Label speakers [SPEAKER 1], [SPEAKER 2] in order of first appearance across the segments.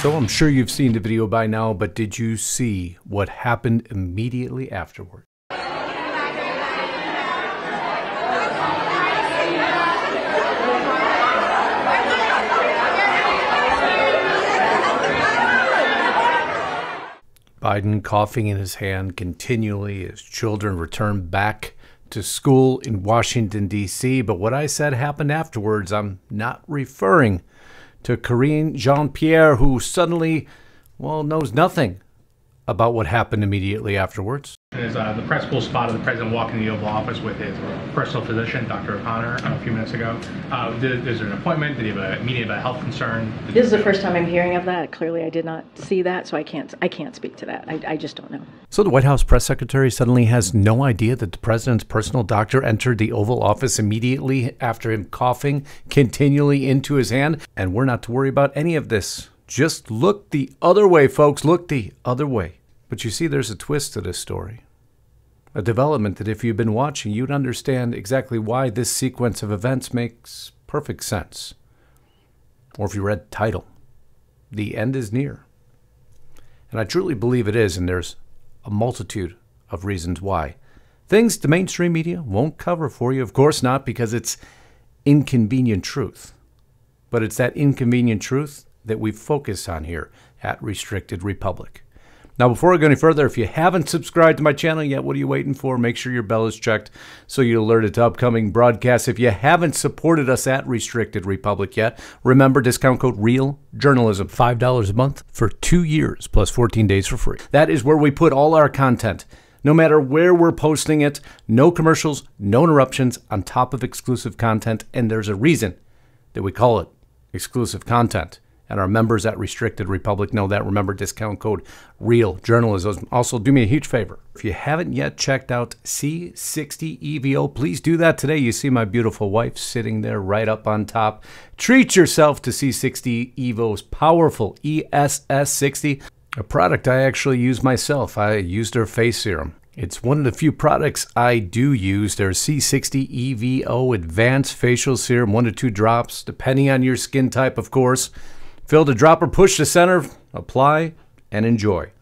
[SPEAKER 1] So I'm sure you've seen the video by now, but did you see what happened immediately afterward? Biden coughing in his hand continually as children return back to school in Washington, D.C. But what I said happened afterwards, I'm not referring to Karine Jean-Pierre, who suddenly, knows nothing about what happened immediately afterwards.
[SPEAKER 2] The press pool spotted the president walking the Oval Office with his personal physician, Dr. O'Connor, a few minutes ago. Is there an appointment? Did he have a meeting about a health concern?
[SPEAKER 3] This is the first time I'm hearing of that. Clearly, I did not see that, so I can't speak to that. I just don't know.
[SPEAKER 1] So the White House press secretary suddenly has no idea that the president's personal doctor entered the Oval Office immediately after him coughing continually into his hand, and we're not to worry about any of this. Just look the other way, folks. Look the other way. But you see, there's a twist to this story. A development that if you've been watching, you'd understand exactly why this sequence of events makes perfect sense. Or if you read the title, The End is Near. And I truly believe it is, and there's a multitude of reasons why. Things the mainstream media won't cover for you, of course not, because it's inconvenient truth. But it's that inconvenient truth that we focus on here at Restricted Republic. Now, before I go any further, if you haven't subscribed to my channel yet, what are you waiting for? Make sure your bell is checked so you're alerted to upcoming broadcasts. If you haven't supported us at Restricted Republic yet, remember discount code REAL Journalism, $5 a month for 2 years plus 14 days for free. That is where we put all our content. No matter where we're posting it, no commercials, no interruptions, on top of exclusive content. And there's a reason that we call it exclusive content. And our members at Restricted Republic know that. Remember, discount code REAL Journalism. Also, do me a huge favor. If you haven't yet checked out C60 Evo, please do that today. You see my beautiful wife sitting there right up on top. Treat yourself to C60 Evo's powerful ESS60, a product I actually use myself. I use their face serum. It's one of the few products I do use. Their C60 Evo Advanced Facial Serum, 1 to 2 drops, depending on your skin type, of course. Fill the dropper, push to center, apply, and enjoy.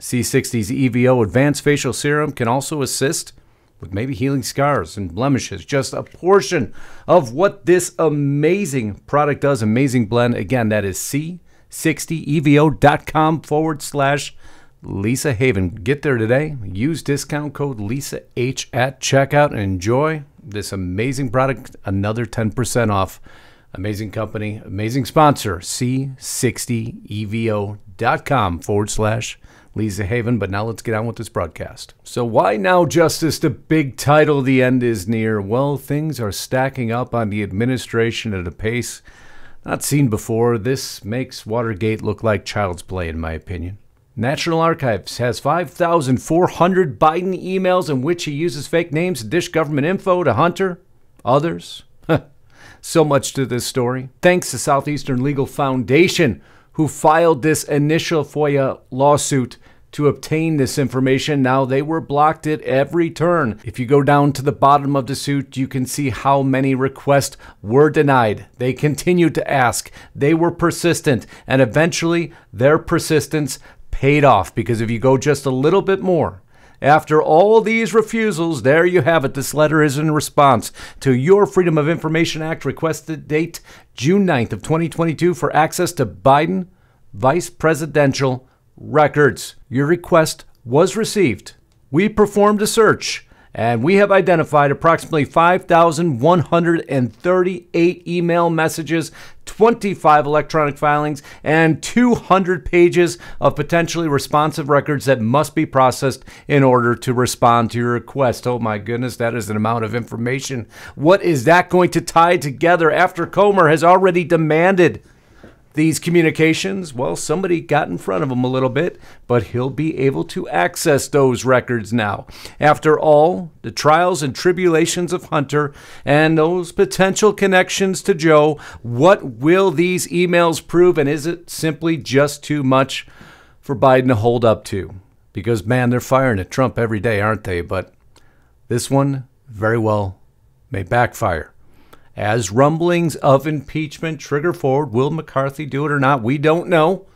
[SPEAKER 1] C60's EVO Advanced Facial Serum can also assist with maybe healing scars and blemishes. Just a portion of what this amazing product does. Amazing blend. Again, that is c60evo.com/Lisa Haven. Get there today. Use discount code LisaH at checkout and enjoy this amazing product. Another 10% off. Amazing company, amazing sponsor, c60evo.com/Lisa Haven. But now let's get on with this broadcast. So why now, Justice? The big title, The End is Near. Well, things are stacking up on the administration at a pace not seen before. This makes Watergate look like child's play, in my opinion. National Archives has 5,400 Biden emails in which he uses fake names to dish government info to Hunter, others. So much to this story. Thanks to Southeastern Legal Foundation, who filed this initial FOIA lawsuit to obtain this information. Now, they were blocked at every turn. If you go down to the bottom of the suit, you can see how many requests were denied. They continued to ask. They were persistent. And eventually, their persistence paid off. Because if you go just a little bit more, after all these refusals, there you have it. This letter is in response to your Freedom of Information Act requested date June 9th of 2022 for access to Biden vice presidential records. Your request was received. We performed a search, and we have identified approximately 5,138 email messages, 25 electronic filings, and 200 pages of potentially responsive records that must be processed in order to respond to your request. Oh my goodness, that is an amount of information. What is that going to tie together after Comer has already demanded these communications? Well, somebody got in front of him a little bit, but he'll be able to access those records now. After all, the trials and tribulations of Hunter and those potential connections to Joe, what will these emails prove? And is it simply just too much for Biden to hold up to? Because, man, they're firing at Trump every day, aren't they? But this one very well may backfire. As rumblings of impeachment trigger forward, will McCarthy do it or not? We don't know.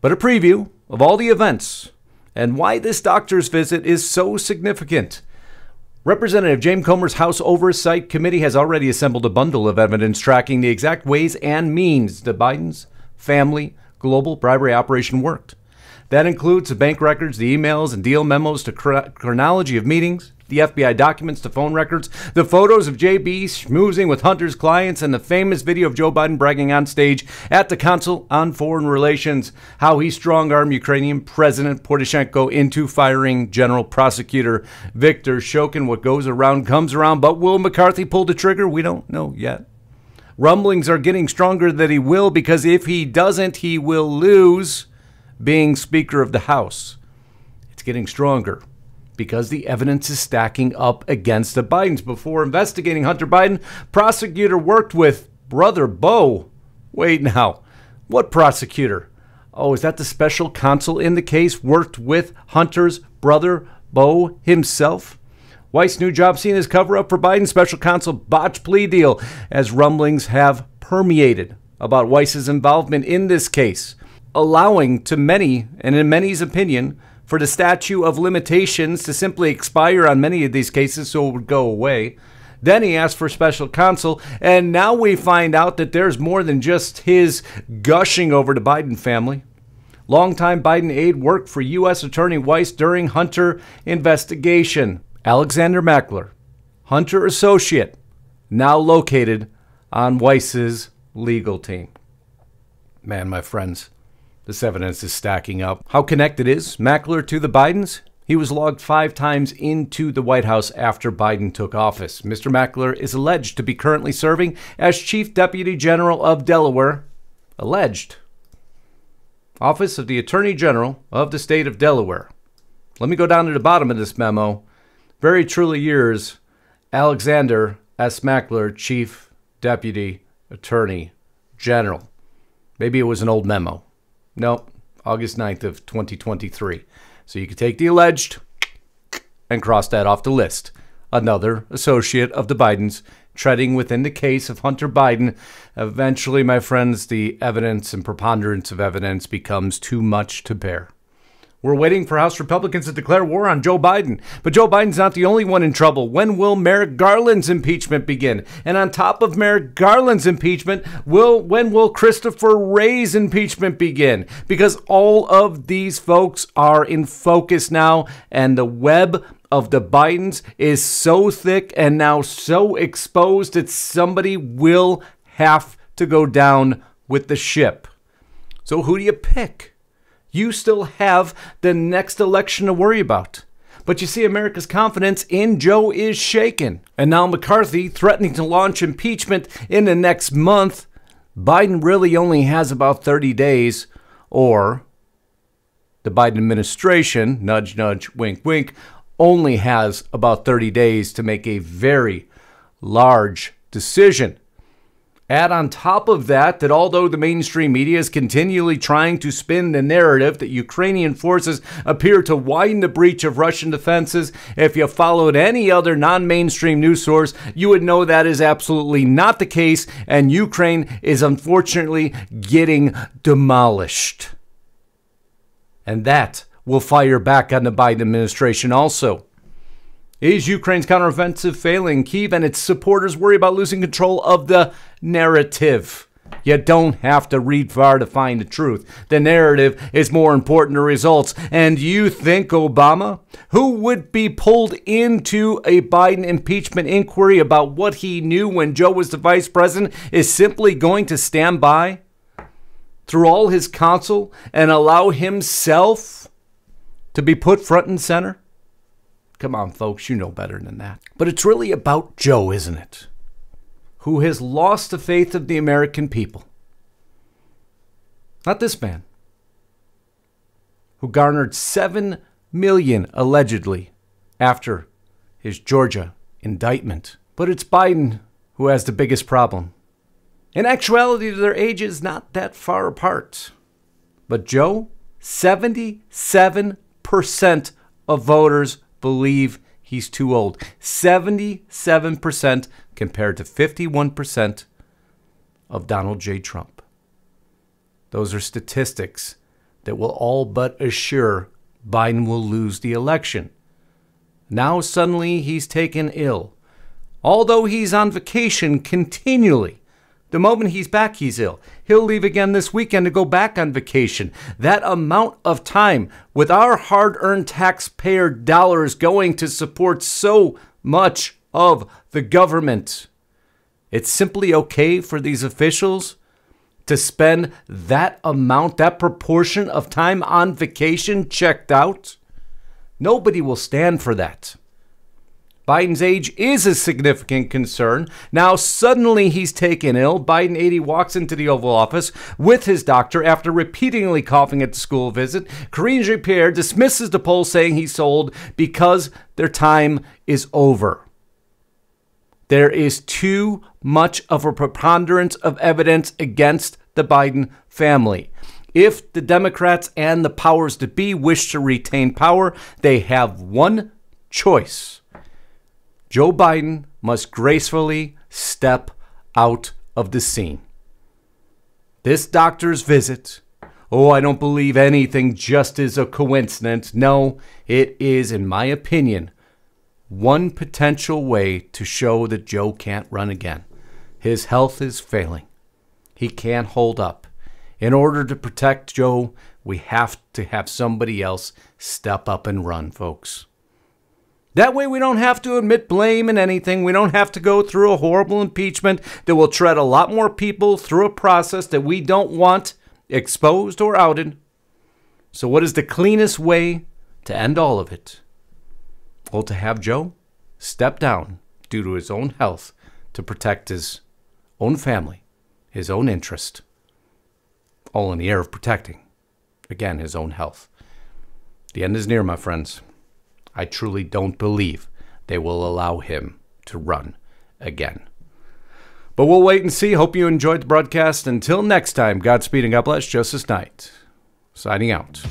[SPEAKER 1] but a preview of all the events and why this doctor's visit is so significant. Representative James Comer's House Oversight Committee has already assembled a bundle of evidence tracking the exact ways and means the Biden's family global bribery operation worked. That includes the bank records, the emails and deal memos to chronology of meetings, the FBI documents to phone records, the photos of JB schmoozing with Hunter's clients, and the famous video of Joe Biden bragging on stage at the Council on Foreign Relations, how he strong-armed Ukrainian President Poroshenko into firing General Prosecutor Viktor Shokin. What goes around comes around, but will McCarthy pull the trigger? We don't know yet. Rumblings are getting stronger that he will, because if he doesn't, he will lose being Speaker of the House. It's getting stronger because the evidence is stacking up against the Bidens. Before investigating Hunter Biden, prosecutor worked with brother Beau. Wait now, what prosecutor? Oh, is that the special counsel in the case worked with Hunter's brother Beau himself? Weiss' new job seen as cover-up for Biden's special counsel botched plea deal, as rumblings have permeated about Weiss's involvement in this case, allowing to many, and in many's opinion, for the statute of limitations to simply expire on many of these cases so it would go away. Then he asked for special counsel, and now we find out that there's more than just his gushing over the Biden family. Longtime Biden aide worked for U.S. Attorney Weiss during Hunter investigation. Alexander Mackler, Hunter associate, now located on Weiss's legal team. Man, my friends, this evidence is stacking up. How connected is Mackler to the Bidens? He was logged 5 times into the White House after Biden took office. Mr. Mackler is alleged to be currently serving as Chief Deputy General of Delaware. Alleged. Office of the Attorney General of the state of Delaware. Let me go down to the bottom of this memo. Very truly yours, Alexander S. Mackler, Chief Deputy Attorney General. Maybe it was an old memo. No, August 9th of 2023. So you can take the alleged and cross that off the list. Another associate of the Bidens treading within the case of Hunter Biden. Eventually, my friends, the evidence and preponderance of evidence becomes too much to bear. We're waiting for House Republicans to declare war on Joe Biden. But Joe Biden's not the only one in trouble. When will Merrick Garland's impeachment begin? And on top of Merrick Garland's impeachment, when will Christopher Wray's impeachment begin? Because all of these folks are in focus now, and the web of the Bidens is so thick and now so exposed that somebody will have to go down with the ship. So who do you pick? You still have the next election to worry about. But you see, America's confidence in Joe is shaken. And now McCarthy threatening to launch impeachment in the next month. Biden really only has about 30 days, or the Biden administration, nudge, nudge, wink, wink, only has about 30 days to make a very large decision. Add on top of that although the mainstream media is continually trying to spin the narrative that Ukrainian forces appear to widen the breach of Russian defenses, if you followed any other non-mainstream news source, you would know that is absolutely not the case, and Ukraine is unfortunately getting demolished. And that will fire back on the Biden administration also. Is Ukraine's counteroffensive failing? Kyiv and its supporters worry about losing control of the narrative. You don't have to read far to find the truth. The narrative is more important than results. And you think Obama, who would be pulled into a Biden impeachment inquiry about what he knew when Joe was the vice president, is simply going to stand by through all his counsel and allow himself to be put front and center? Come on, folks, you know better than that. But it's really about Joe, isn't it? Who has lost the faith of the American people. Not this man, who garnered $7 million allegedly after his Georgia indictment. But it's Biden who has the biggest problem. In actuality, their age is not that far apart. But Joe, 77% of voters believe he's too old. 77% compared to 51% of Donald J. Trump. Those are statistics that will all but assure Biden will lose the election. Now suddenly he's taken ill. Although he's on vacation continually. The moment he's back, he's ill. He'll leave again this weekend to go back on vacation. That amount of time with our hard-earned taxpayer dollars going to support so much of the government. It's simply okay for these officials to spend that amount, that proportion of time on vacation checked out. Nobody will stand for that. Biden's age is a significant concern. Now suddenly he's taken ill. Biden 80 walks into the Oval Office with his doctor after repeatedly coughing at the school visit. Karine Jean-Pierre dismisses the poll saying he's sold because their time is over. There is too much of a preponderance of evidence against the Biden family. If the Democrats and the powers that be wish to retain power, they have one choice. Joe Biden must gracefully step out of the scene. This doctor's visit, I don't believe anything just is a coincidence. No, it is, in my opinion, one potential way to show that Joe can't run again. His health is failing. He can't hold up. In order to protect Joe, we have to have somebody else step up and run, folks. That way we don't have to admit blame in anything. We don't have to go through a horrible impeachment that will tread a lot more people through a process that we don't want exposed or outed. So what is the cleanest way to end all of it? Well, to have Joe step down due to his own health to protect his own family, his own interest, all in the air of protecting, again, his own health. The end is near, my friends. I truly don't believe they will allow him to run again. But we'll wait and see. Hope you enjoyed the broadcast. Until next time, Godspeed and God bless. Justus Knight, signing out.